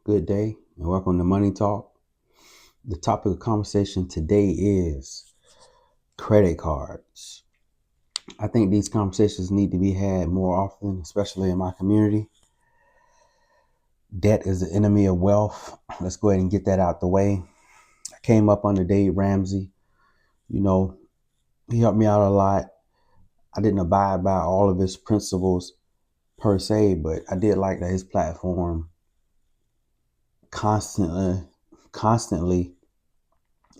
Good day, and welcome to Money Talk. The topic of conversation today is credit cards. I think these conversations need to be had more often, especially in my community. Debt is the enemy of wealth. Let's go ahead and get that out the way. I came up under Dave Ramsey. You know, he helped me out a lot. I didn't abide by all of his principles per se, but I did like that his platform constantly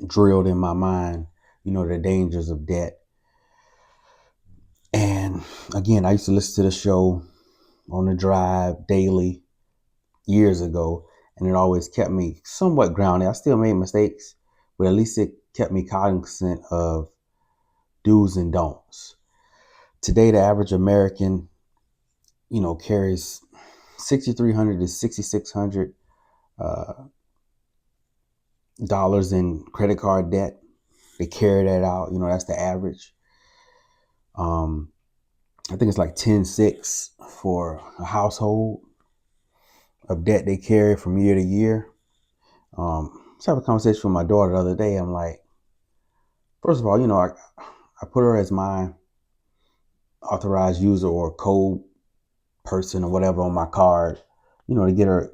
drilled in my mind, the dangers of debt. And again, I used to listen to the show on the drive daily years ago, and it always kept me somewhat grounded. I still made mistakes, but at least it kept me cognizant of do's and don'ts. Today, the average American, carries 6,300 to 6,600 dollars in credit card debt. They carry that out. That's the average. Um, I think it's like 10,600 for a household of debt they carry from year to year. I was having a conversation with my daughter the other day. I'm like, first of all, I put her as my authorized user or code person or whatever on my card, to get her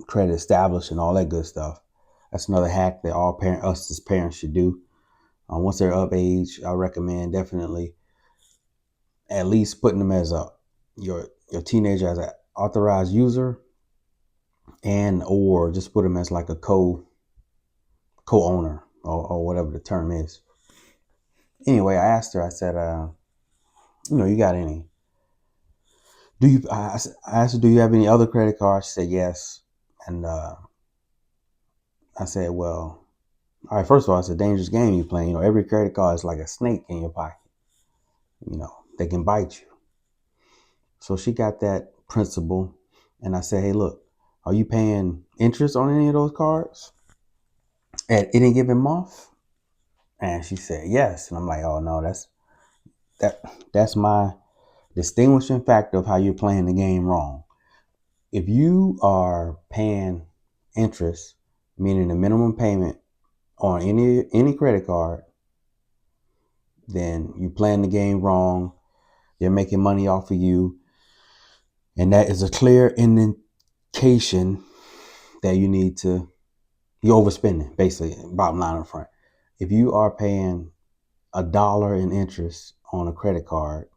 credit established and all that good stuff. That's another hack that us as parents should do. Once they're of age, I recommend definitely at least putting them as your teenager as an authorized user, and or just put them as like a co-owner or whatever the term is. Anyway, I asked her, I said, you got any? I asked her, do you have any other credit cards? She said, yes. And I said, well, all right, first of all, it's a dangerous game you're playing. Every credit card is like a snake in your pocket. They can bite you. So she got that principle. And I said, hey, look, are you paying interest on any of those cards at any given month? And she said, yes. And I'm like, oh, no, that's my distinguishing factor of how you're playing the game wrong. If you are paying interest, meaning the minimum payment on any credit card, then you playing the game wrong. They're making money off of you, and that is a clear indication that you're overspending. Basically, bottom line in front. If you are paying $1 in interest on a credit card,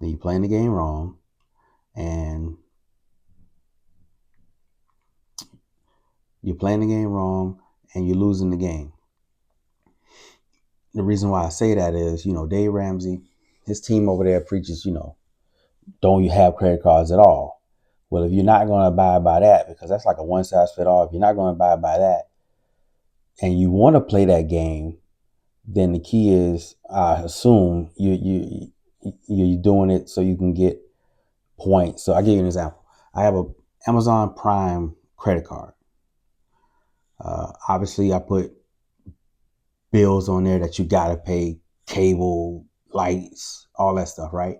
then you're playing the game wrong, and you're losing the game. The reason why I say that is, Dave Ramsey, his team over there preaches, don't you have credit cards at all? Well, if you're not going to abide by that, because that's like a one size fit all, if you're not going to abide by that and you want to play that game, then the key is, I assume you're doing it so you can get points. So I give you an example. I have a Amazon Prime credit card. Obviously, I put bills on there that you got to pay, cable, lights, all that stuff, right?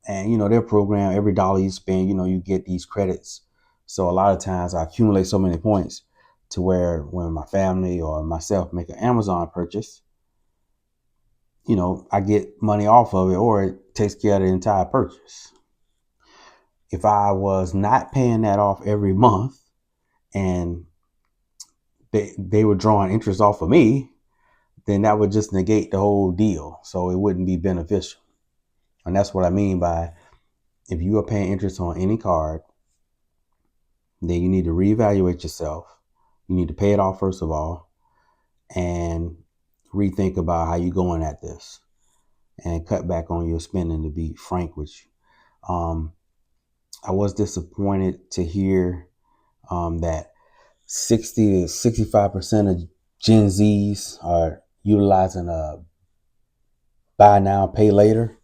And, their program, every dollar you spend, you get these credits. So a lot of times I accumulate so many points to where when my family or myself make an Amazon purchase, I get money off of it, or it takes care of the entire purchase. If I was not paying that off every month and they were drawing interest off of me, then that would just negate the whole deal. So it wouldn't be beneficial. And that's what I mean by, if you are paying interest on any card, then you need to reevaluate yourself. You need to pay it off first of all, and rethink about how you're going at this, and cut back on your spending, to be frank with you. I was disappointed to hear that 60 to 65% of Gen Zs are utilizing a buy now, pay later.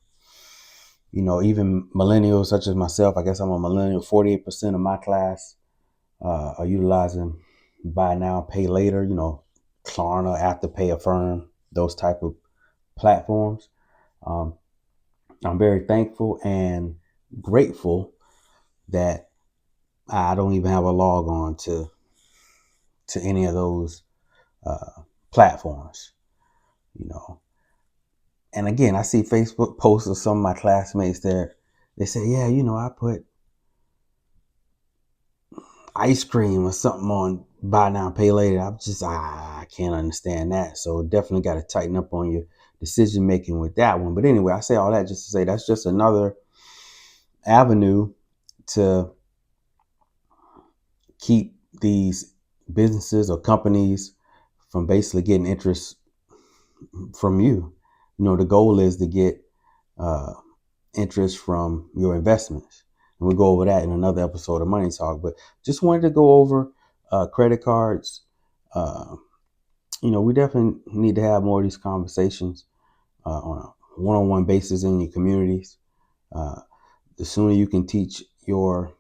Even millennials such as myself, I guess I'm a millennial, 48% of my class are utilizing buy now, pay later, Klarna, Afterpay, Affirm, those type of platforms. Um, I'm very thankful and grateful that I don't even have a log on to any of those platforms, you know. And again, I see Facebook posts of some of my classmates there. They say, yeah, I put ice cream or something on buy now, pay later. I can't understand that. So definitely got to tighten up on your decision making with that one. But anyway, I say all that just to say that's just another avenue to keep these businesses or companies from basically getting interest from you. The goal is to get uh, interest from your investments. And we'll go over that in another episode of Money Talk. But just wanted to go over credit cards. Uh, we definitely need to have more of these conversations on a one-on-one basis in your communities. Uh, the sooner you can teach your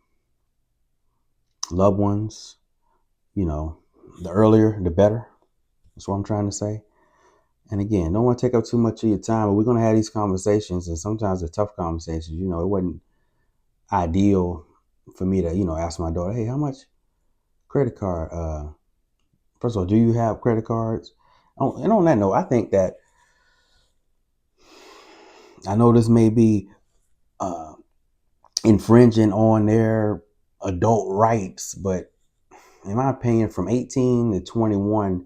loved ones, the earlier, the better. That's what I'm trying to say. And again, don't want to take up too much of your time, but we're going to have these conversations, and sometimes they're tough conversations. It wasn't ideal for me to, ask my daughter, hey, how much credit card? First of all, do you have credit cards? And on that note, I think that I know this may be uh, infringing on their adult rights, but in my opinion, from 18 to 21,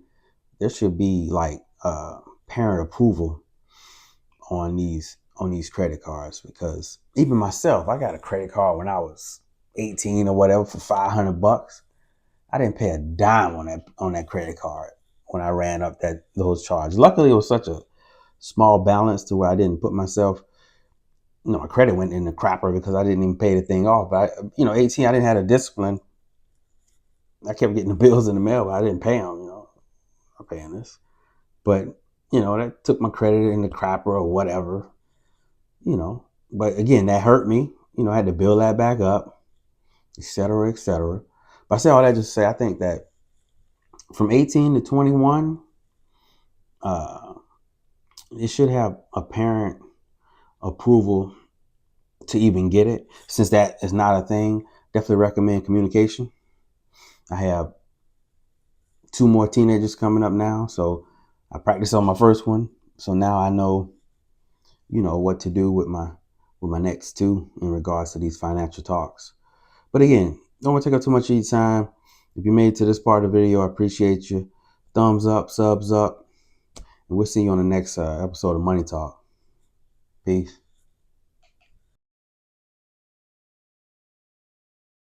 there should be like parent approval on these credit cards, because even myself, I got a credit card when I was 18 or whatever for $500. I didn't pay a dime on that credit card when I ran up those charges. Luckily, it was such a small balance to where I didn't put myself, my credit went in the crapper because I didn't even pay the thing off. But 18, I didn't have the discipline. I kept getting the bills in the mail, but I didn't pay them. I'm paying this, but that took my credit in the crapper or whatever. But again, that hurt me. I had to build that back up, et cetera, et cetera. But I say all that just to say, I think that from 18 to 21, uh, it should have a parent approval to even get it. Since that is not a thing, definitely recommend communication. I have 2 more teenagers coming up now, so I practiced on my first one. So now I know, what to do with my next two in regards to these financial talks. But again, don't want to take up too much of your time. If you made it to this part of the video, I appreciate you. Thumbs up, subs up, and we'll see you on the next episode of Money Talk. Peace.